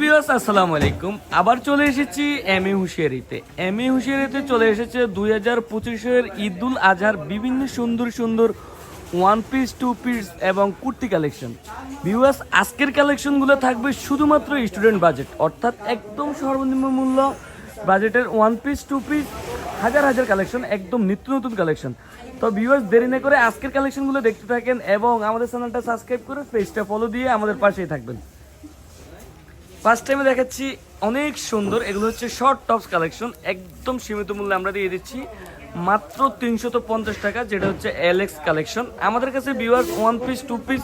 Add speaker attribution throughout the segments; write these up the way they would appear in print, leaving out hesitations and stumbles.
Speaker 1: Viewers আসসালামু আলাইকুম। আবার চলে এসেছি এম এ হুঁশিয়ারিতে। এম এ হুঁশিয়ারিতে চলে এসেছে 2025-এর ঈদুল আজহার বিভিন্ন সুন্দর সুন্দর ওয়ান পিস, টু পিস এবং কুর্তি কালেকশন। ভিউয়ার্স, আজকের কালেকশনগুলো থাকবে শুধুমাত্র স্টুডেন্ট বাজেট, অর্থাৎ একদম সর্বনিম্ন মূল্য বাজেটের ওয়ান পিস, টু পিস, হাজার হাজার কালেকশন, একদম নিত্য নতুন কালেকশন। তো ভিউয়ার্স, দেরি না করে আজকের কালেকশনগুলো দেখতে থাকেন এবং আমাদের চ্যানেলটা সাবস্ক্রাইব করে পেজটা ফলো দিয়ে আমাদের পাশেই থাকবেন। ফার্স্ট টাইমে দেখাচ্ছি অনেক সুন্দর, এগুলো হচ্ছে শর্ট টপস কালেকশন, একদম সীমিত মূল্যে আমরা দিয়ে দিচ্ছি মাত্র 350 টাকা, যেটা হচ্ছে এলএক্স কালেকশন। আমাদের কাছে viewers one piece, two piece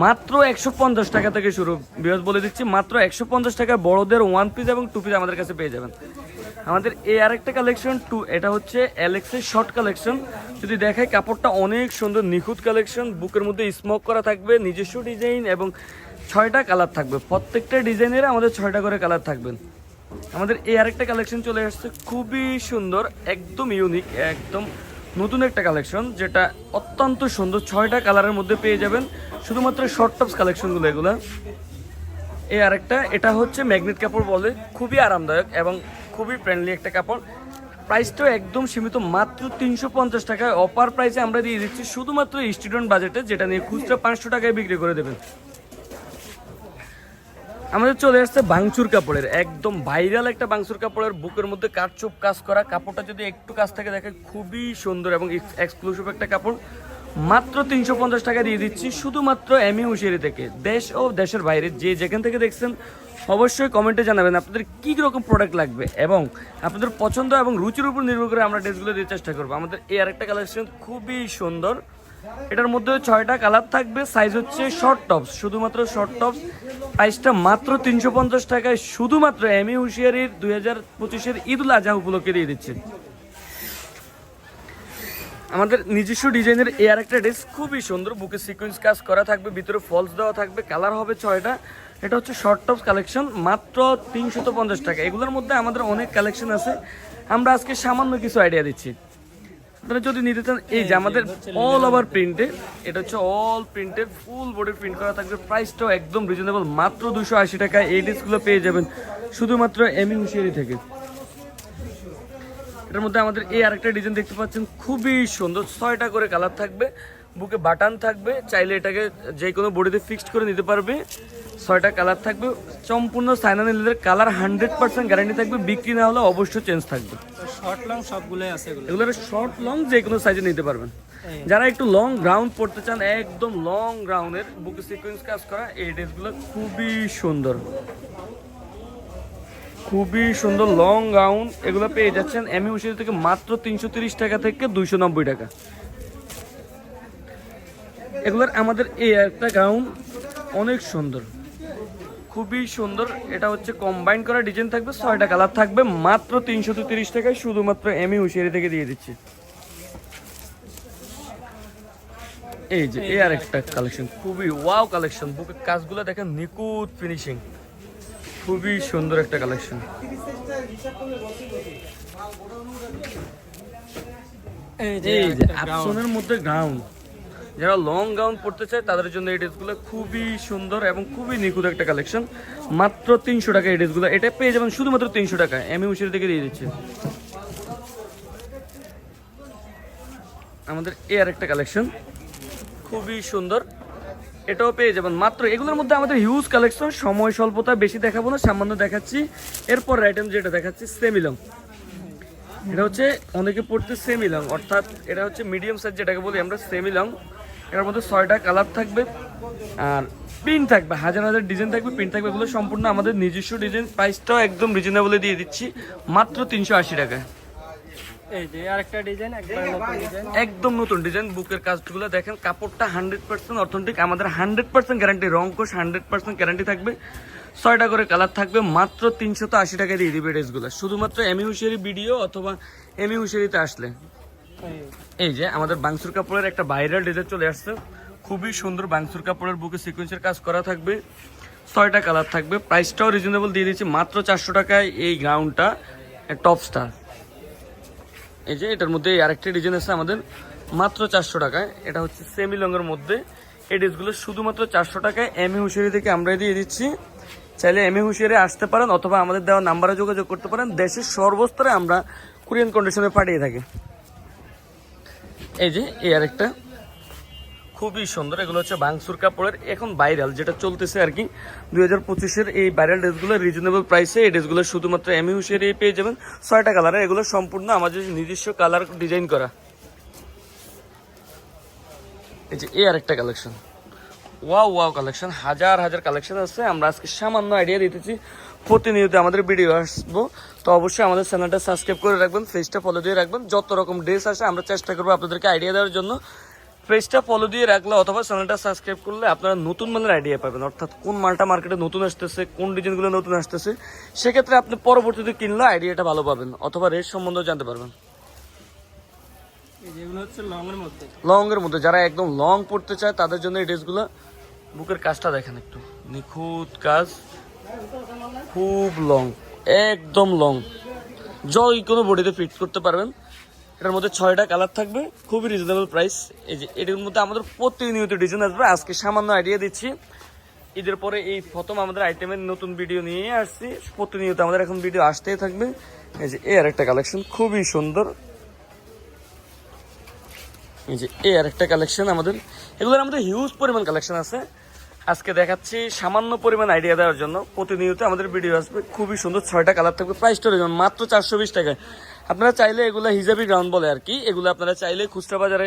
Speaker 1: মাত্র 150 টাকা থেকে শুরু। ভিউয়ার্স বলে দিচ্ছি মাত্র 150 টাকা বড়দের ওয়ান পিস এবং টু পিস আমাদের কাছে পেয়ে যাবেন। আমাদের এই আরেকটা কালেকশন এটা হচ্ছে এলএক্সের শর্ট কালেকশন। যদি দেখায়, কাপড়টা অনেক সুন্দর, নিখুঁত কালেকশন, বুকের মধ্যে স্মোক করা থাকবে, নিজস্ব ডিজাইন এবং 6টা কালার থাকবে। প্রত্যেকটা ডিজাইনের আমাদের 6টা করে কালার থাকবেন। আমাদের এই আরেকটা কালেকশন চলে আসছে, খুবই সুন্দর, একদম ইউনিক, একদম নতুন একটা কালেকশন, যেটা অত্যন্ত সুন্দর। 6টা কালারের মধ্যে পেয়ে যাবেন শুধুমাত্র শর্ট টপস কালেকশনগুলো এগুলো। এই আরেকটা, এটা হচ্ছে ম্যাগনেট কাপড় বলে, খুবই আরামদায়ক এবং খুবই ফ্রেন্ডলি একটা কাপড়। প্রাইসটাও একদম সীমিত, মাত্র 350 টাকায় অফার প্রাইসে আমরা দিয়ে দিচ্ছি শুধুমাত্র স্টুডেন্ট বাজেটে, যেটা নিয়ে খুচরা 500 টাকায় বিক্রি করে দেবেন। আমাদের চলে আসছে বাংচুর কাপড়ের, একদম ভাইরাল একটা বাংচুর কাপড়ের, বুকের মধ্যে কাটচুপ কাজ করা। কাপড়টা যদি একটু কাছ থেকে দেখে, খুবই সুন্দর এবং এক্সক্লুসিভ একটা কাপড়। মাত্র 350 টাকা দিয়ে দিচ্ছি শুধুমাত্র এম এ হুঁশিয়ারি থেকে। দেশ ও দেশের বাইরে যে যেখান থেকে দেখছেন অবশ্যই কমেন্টে জানাবেন আপনাদের কী রকম প্রোডাক্ট লাগবে এবং আপনাদের পছন্দ এবং রুচির উপর নির্ভর করে আমরা ড্রেসগুলো দিয়ে চেষ্টা করবো। আমাদের এই আরেকটা কালেকশন খুবই সুন্দর, এটার মধ্যে 6টা কালার থাকবে, সাইজ হচ্ছে শর্ট টপস, শুধুমাত্র শর্ট টপস। প্রাইসটা মাত্র 350 টাকায় শুধুমাত্র এম এ হুঁশিয়ারির 2025-এর ঈদুল আজহা উপলক্ষে দিয়ে দিচ্ছে। আমাদের নিজস্ব ডিজাইনের এই আরেকটা ড্রেস খুবই সুন্দর, বুকে সিকোয়েন্স কাজ করা থাকবে, ভিতরে ফলস দেওয়া থাকবে, কালার হবে 6টা। এটা হচ্ছে শর্ট টপস কালেকশন, মাত্র 350 টাকা। এগুলোর মধ্যে আমাদের অনেক কালেকশন আছে, আমরা আজকে সামান্য কিছু আইডিয়া দিচ্ছি। আপনারা যদি নিতে চান, এই যে আমাদের অল ওভার প্রিন্টে, এটা হচ্ছে অল প্রিন্টের, ফুল বডি প্রিন্ট করা থাকবে। প্রাইসটাও একদম রিজনেবল, মাত্র 280 টাকায় এই ড্রেসগুলো পেয়ে যাবেন শুধুমাত্র এম এ হুঁশিয়ারি থেকে। এটার মধ্যে আমাদের এই আরেকটা ডিজাইন দেখতে পাচ্ছেন, খুবই সুন্দর, 6টা করে কালার থাকবে, বুকে বাটন থাকবে, চাইলে এটাকে যে কোনো বডিতে ফিক্সড করে নিতে পারবে। 6টা কালার থাকবে, সম্পূর্ণ সাইনা নীলের কালার, 100% গ্যারান্টি থাকবে, বিক্রি না হলে অবশ্যই চেঞ্জ থাকবে।
Speaker 2: শর্ট লং সবগুলোই আছে,
Speaker 1: এগুলোর শর্ট লং যে কোনো সাইজে নিতে পারবেন। যারা একটু লং গ্রাউন্ড পড়তে চান, একদম লং গ্রাউন্ডের বুকে সিকোয়েন্স কাজ করা, এই ড্রেসগুলো খুবই সুন্দর, খুবই সুন্দর লং গাউন। এগুলো পেয়ে যাচ্ছেন এম এ হুঁশিয়ারি থেকে মাত্র 330 টাকা থেকে 290 টাকা। এগুলোর আমাদের এই একটা গাউন অনেক সুন্দর, খুবই সুন্দর। এটা হচ্ছে কম্বাইন করা ডিজাইন থাকবে, 6টা কালার থাকবে, মাত্র 330 টাকায় শুধুমাত্র এম এ হুঁশিয়ারি থেকে দিয়ে দিচ্ছি। এই যে এই আর একটা কালেকশন, খুবই ওয়াও কালেকশন, বুকের কাজগুলো দেখেন, নিখুঁত ফিনিশিং, খুবই সুন্দর একটা কালেকশন। এই যে আপসনের মধ্যে গাউন, যারা লং গাউন পড়তে চায় তাদের জন্য এই ড্রেসগুলো খুবই সুন্দর এবং খুবই নিখুঁত একটা কালেকশন। মাত্র 300 টাকা এই ড্রেসগুলো, এটা পেয়ে যাবেন শুধুমাত্র 300 টাকা, এম এ হুঁশিয়ারি থেকে দিয়ে দিচ্ছে। আমাদের এই আর একটা কালেকশন খুবই সুন্দর, এটাও পেয়ে যাবেন মাত্র। এগুলোর মধ্যে আমাদের হিউজ কালেকশন, সময় স্বল্পতা, বেশি দেখাবো না, সামান্য দেখাচ্ছি। এরপর আইটেম যেটা দেখাচ্ছি, সেমি লং। এটা হচ্ছে অনেকে পড়তে সেমি লং, অর্থাৎ এটা হচ্ছে মিডিয়াম সাইজ যেটাকে বলি আমরা সেমি লং। এটার মধ্যে 6টা কালার থাকবে আর প্রিন্ট থাকবে, হাজার হাজার ডিজাইন থাকবে, প্রিন্ট থাকবে, এগুলো সম্পূর্ণ আমাদের নিজস্ব ডিজাইন। প্রাইসটাও একদম রিজনেবলে দিয়ে দিচ্ছি মাত্র 380 টাকায়।
Speaker 2: এই যে আরেকটা ডিজাইন,
Speaker 1: একদম নতুন ডিজাইন, বুকের কাজগুলো দেখেন, কাপড়টা 100% অথেন্টিক, আমাদের 100% গ্যারান্টি, রংকোশ 100% গ্যারান্টি থাকবে। 6টা করে কালার থাকবে, মাত্র 380 টাকায় দিয়ে দিবে ড্রেসগুলো, শুধুমাত্র এম এ হুঁশিয়ারি ভিডিও অথবা এম এ হুঁশিয়ারিতে আসলে। এই যে আমাদের বাংসুর কাপড়ের একটা ভাইরাল ডিজাইন চলে আসছে, খুবই সুন্দর বাংসুর কাপড়ের, বুকে সিকোয়েন্সের কাজ করা থাকবে, 6টা কালার থাকবে। প্রাইসটাও রিজনেবল দিয়ে দিচ্ছি মাত্র 400 টাকায় এই গাউনটা, টপ স্টার। এই যে এটার মধ্যে আরেকটা ডিজাইন আছে আমাদের, মাত্র 400 টাকায়। এটা হচ্ছে সেমি লংয়ের মধ্যে, এই ড্রেসগুলো শুধুমাত্র 400 টাকায় এম এ হুঁশিয়ারি থেকে আমরা দিয়ে দিচ্ছি। চাইলে এমএ হুঁশিয়ারি আসতে পারেন অথবা আমাদের দেওয়া নাম্বারে যোগাযোগ করতে পারেন। দেশের সর্বস্তরে আমরা কুরিয়ান কন্ডিশনে পাঠিয়ে থাকি। এই যে এই আরেকটা খুবই সুন্দর, এগুলো হচ্ছে বাংসুর কাপড়ের, এখন ভাইরাল যেটা চলতেছে আর কি 2025-এর এই ভাইরাল ড্রেসগুলো রিজনেবল প্রাইসে। এই ড্রেসগুলো শুধুমাত্র এমএ হুঁশিয়ারি পেয়ে যাবেন 6টা কালারের। এগুলো সম্পূর্ণ আমাদের নিজস্ব কালার ডিজাইন করা। এই যে এই আরেকটা কালেকশন, ওয়াও ওয়াও কালেকশন, হাজার হাজার কালেকশন আছে। আমরা আজকে সামান্য আইডিয়া দিতেছি, প্রতিনিয়ত আমাদের ভিডিও আসবো, তো অবশ্যই আমাদের চ্যানেলটা সাবস্ক্রাইব করে রাখবেন, পেজটা ফলো দিয়ে রাখবেন। যত রকম ড্রেস আসে আমরা চেষ্টা করবো আপনাদেরকে আইডিয়া দেওয়ার জন্য। পেজটা ফলো দিয়ে রাখলে অথবা চ্যানেলটা সাবস্ক্রাইব করলে আপনারা নতুন মালের আইডিয়া পাবেন, অর্থাৎ কোন মালটা মার্কেটে নতুন আসতেছে, কোন ডিজাইনগুলো নতুন আসতেছে। সেক্ষেত্রে আপনি পরবর্তীতে কিনলে আইডিয়াটা ভালো পাবেন অথবা রেট সম্বন্ধেও জানতে পারবেন।
Speaker 2: যেগুলো হচ্ছে লং এর মধ্যে,
Speaker 1: লং এর মধ্যে যারা একদম লং পড়তে চায় তাদের জন্য এই ড্রেসগুলো। বুকের কাজটা দেখেন, একটু নিখুঁত কাজ, খুব লং, একদম লং, জয় কোনো বডিতে ফিট করতে পারবেন। এটার মধ্যে 6টা কালার থাকবে, খুবই রিজনেবল প্রাইস। এই যে এটার মধ্যে আমাদের প্রতিনিয়ত ডিজাইন আসবে। আজকে সামান্য আইডিয়া দিচ্ছি, ঈদের পরে এই প্রথম আমাদের আইটেমের নতুন ভিডিও নিয়ে আসছি। প্রতিনিয়ত আমাদের এখন ভিডিও আসতেই থাকবে। এই যে এই আরেকটা কালেকশন খুবই সুন্দর, এই যে এই আরেকটা কালেকশন আমাদের, এগুলোর আমাদের হিউজ পরিমাণ কালেকশন আছে। আজকে দেখাচ্ছি সামান্য পরিমাণ আইডিয়া দেওয়ার জন্য। প্রতিনিয়ত আমাদের ভিডিও আসবে, খুবই সুন্দর, 6টা কালার থাকবে। প্রাইসটা রয়েছে মাত্র 420 টাকায়। আপনারা চাইলে এগুলো হিজাবি গ্রাউন্ড বলে আর কি, এগুলো আপনারা চাইলে খুচরা বাজারে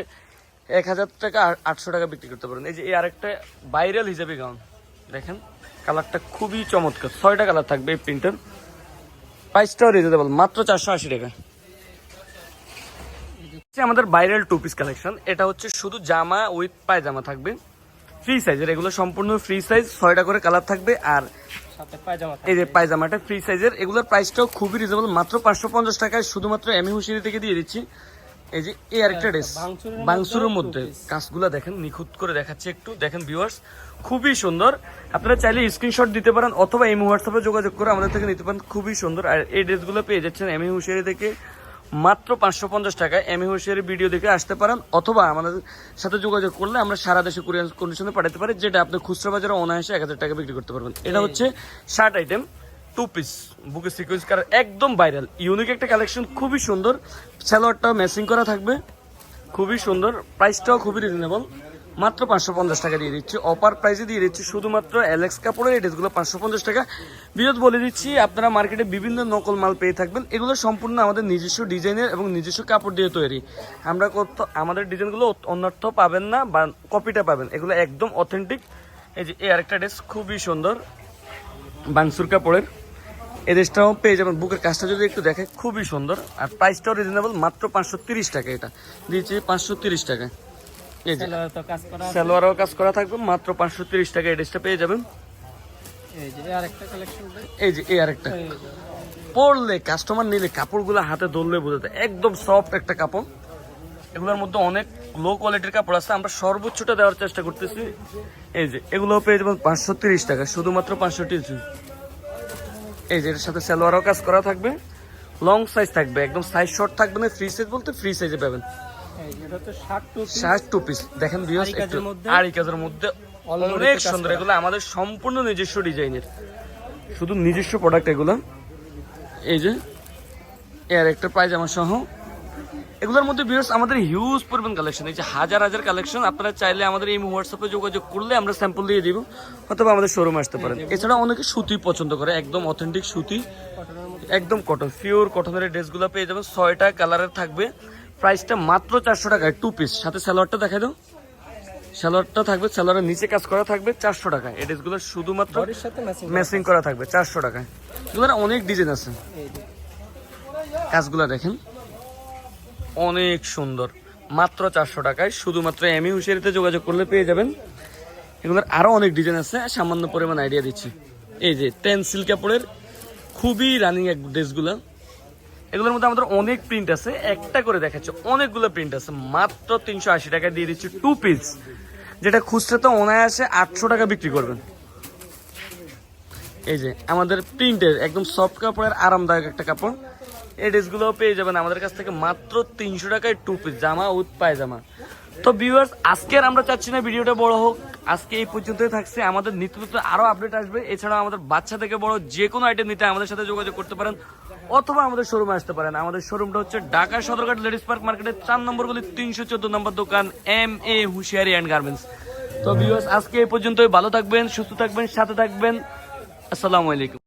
Speaker 1: 1000 টাকা 800 টাকা বিক্রি করতে পারেন। এই যে এই আরেকটা ভাইরাল হিজাবি গ্রাউন্ড দেখেন, কালারটা খুবই চমৎকার, 6টা কালার থাকবে এই প্রিন্টার। প্রাইসটাও রিজনেবল, মাত্র 480 টাকা। আমাদের ভাইরাল 2 পিস কালেকশন, এটা হচ্ছে শুধু জামা উইথ পায়জামা থাকবে, ফ্রি সাইজের। এগুলো সম্পূর্ণ ফ্রি সাইজ, 6টা করে কালার থাকবে। আর
Speaker 2: সাথে পায়জামা,
Speaker 1: এই যে পায়জামাটা ফ্রি সাইজের। এগুলোর প্রাইসটাও খুবই রিজনেবল, মাত্র 550 টাকায় শুধুমাত্র এমএ হুঁশিয়ারি থেকে দিয়ে দিচ্ছি। এই যে এই আরেকটা ড্রেস বাংসুরের মধ্যে, কাজগুলো দেখেন, নিখুঁত করে দেখাচ্ছে একটু দেখেন ভিউয়ার্স, খুবই সুন্দর। আপনারা চাইলে স্ক্রিনশট দিতে পারেন অথবা এই হোয়াটসঅ্যাপে যোগাযোগ করে আমাদের থেকে নিতে পারেন, খুবই সুন্দর। আর এই ড্রেসগুলো পেয়ে যাচ্ছেন এমএ হুঁশিয়ারি থেকে মাত্র 550 টাকায়। এমএ হুঁশিয়ারি ভিডিও দেখে আসতে পারেন অথবা আমাদের সাথে যোগাযোগ করলে আমরা সারা দেশে কুরিয়ার কন্ডিশনে পাঠাতে পারি, যেটা আপনি খুচরা বাজারে অনায়াসে 1000 টাকা বিক্রি করতে পারবেন। এটা হচ্ছে শার্ট আইটেম 2 পিস, বুকে সিকোয়েন্স কালার, একদম ভাইরাল ইউনিক একটা কালেকশন, খুবই সুন্দর। সালোয়ারটাও ম্যাচিং করা থাকবে, খুবই সুন্দর। প্রাইসটাও খুবই রিজনেবল, মাত্র 550 টাকা দিয়ে দিচ্ছি, অফার প্রাইসে দিয়ে দিচ্ছি শুধুমাত্র এলেক্স কাপড়ের এই ড্রেসগুলো 550 টাকা। বিরোধ বলে দিচ্ছি, আপনারা মার্কেটে বিভিন্ন নকল মাল পেয়ে থাকবেন, এগুলো সম্পূর্ণ আমাদের নিজস্ব ডিজাইনের এবং নিজস্ব কাপড় দিয়ে তৈরি। আমরা আমাদের ডিজাইনগুলো অন্যত্র পাবেন না বা কপিটা পাবেন, এগুলো একদম অথেন্টিক। এই যে এই আরেকটা ড্রেস খুবই সুন্দর বাংসুর কাপড়ের, এই ড্রেসটাও পেয়ে যাবেন। বুকের কাজটা যদি একটু দেখে, খুবই সুন্দর। আর প্রাইসটাও রিজনেবল, মাত্র 530 টাকা। এটা দিয়েছি 530 টাকায়। এই যে সালোয়ারও কাজ করা থাকবে, মাত্র 530 টাকা এই ড্রেসটা পেয়ে যাবেন।
Speaker 2: এই যে আরেকটা কালেকশন,
Speaker 1: এই যে এই আরেকটা, পরলে কাস্টমার নিলে কাপড়গুলো হাতে ধরলে বোঝাতে একদম সফট একটা কাপড়। এগুলোর মধ্যে অনেক লো কোয়ালিটির কাপড় আছে, আমরা সর্বোচ্চটা দেওয়ার চেষ্টা করতেছি। এই যে এগুলো পেয়ে যাবেন 530 টাকা, শুধুমাত্র 530। এই যে এর সাথে সালোয়ারও কাজ করা থাকবে, লং সাইজ থাকবে, একদম সাইজ শর্ট থাকবে না, ফ্রি সাইজ বলতে ফ্রি সাইজে পাবেন। শার্ট 2 পিস দেখেন ভিউয়ার্স, একটু আরি কাজের মধ্যে অনেক সুন্দর। এগুলো আমাদের সম্পূর্ণ নিজস্ব ডিজাইনের, শুধু নিজস্ব প্রোডাক্ট এগুলো। এই যে এর একটা পায়জামা সহ, এগুলোর মধ্যে ভিউয়ার্স আমাদের হিউজ পরিমাণ কালেকশন, এই যে হাজার হাজার কালেকশন। আপনারা চাইলে আমাদের এই হোয়াটসঅ্যাপে যোগাযোগ করলে আমরা স্যাম্পল দিয়ে দিব অথবা আমাদের শোরুমে আসতে পারেন। এছাড়া অনেকে সুতি পছন্দ করে, একদম অথেন্টিক সুতি, একদম কটন, পিওর কটনের ড্রেসগুলো পেয়ে যাবেন। 6টা কালারের থাকবে, প্রাইসটা মাত্র 400 টাকায় 2 পিস। সাথে সালোয়ারটা দেখা দাও, সালোয়ারটা থাকবে, সালোয়ারের নিচে কাজ করা থাকবে 400 টাকায়। এই ড্রেসগুলো শুধুমাত্র ম্যাচিং করা থাকবে 400 টাকায়। এগুলোর অনেক ডিজাইন আছে, কাজগুলো দেখেন অনেক সুন্দর, মাত্র 400 টাকায়। শুধুমাত্র এমএ হুঁশিয়ারিতে যোগাযোগ করলে পেয়ে যাবেন। এগুলোর আরো অনেক ডিজাইন আছে, সামান্য পরিমাণ আইডিয়া দিচ্ছি। এই যে টেন্সিল কাপড়ের খুবই রানিং এক ড্রেসগুলো, এগুলোর মধ্যে আমাদের অনেক প্রিন্ট আছে, একটা করে দেখাচ্ছে, অনেকগুলো প্রিন্ট আছে। মাত্র 380 টাকা দিয়ে দিচ্ছি 2 পিস, যেটা খুচরাতে অনায়াসে 800 টাকা বিক্রি করবেন। এই যে আমাদের প্রিন্টের একদম সফট কাপড়ের আরামদায়ক একটা কাপড়, এই ড্রেসগুলো পেয়ে যাবেন আমাদের কাছ থেকে মাত্র 300 টাকায় 2 পিস জামা উত পায়জামা। তো ভিউয়ার্স, আজকে আর আমরা চাচ্ছি না ভিডিওটা বড় হোক, আজকে এই পর্যন্তই থাকছে। আমাদের নিত্য নতুন আরো আপডেট আসবে। এছাড়াও আমাদের বাচ্চা থেকে বড় যে কোনো আইটেম নিতে আমাদের সাথে যোগাযোগ করতে পারেন, অথবা আমাদের শোরুমে আসতে পারেন। আমাদের শোরুমটা হচ্ছে ঢাকা সদরঘাট লেডিস পার্ক মার্কেটের 4 নম্বর গলি 314 নম্বর দোকান, MA হুশিয়ারি অ্যান্ড গার্মেন্টস। তো ভিউয়ার্স, আজকে এই পর্যন্তই। ভালো থাকবেন, সুস্থ থাকবেন, সাথে থাকবেন। আসসালামু আলাইকুম।